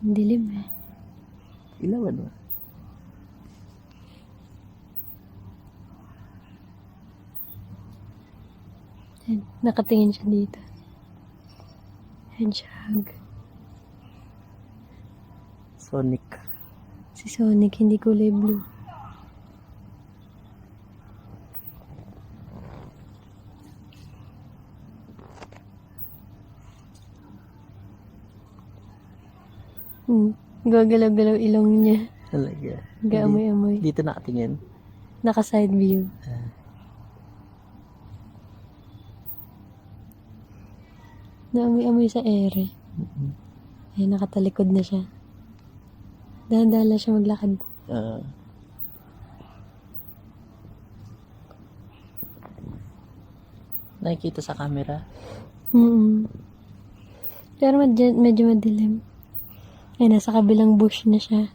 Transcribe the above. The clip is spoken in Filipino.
Ang dilim eh. Ilawan mo. Ayan, nakatingin siya dito. Hedgehog. Sonic. Si Sonic, hindi kulay blue. Gagalaw-galaw ilong niya. Talaga. Gaamoy-amoy. Dito nakatingin. Naka-side view. Naamoy-amoy sa ere. Ay, nakatalikod na siya. Dahan-dahan lang siya maglakad. Nakikita sa camera. Pero medyo madilim. Ay, nasa kabilang bush na siya.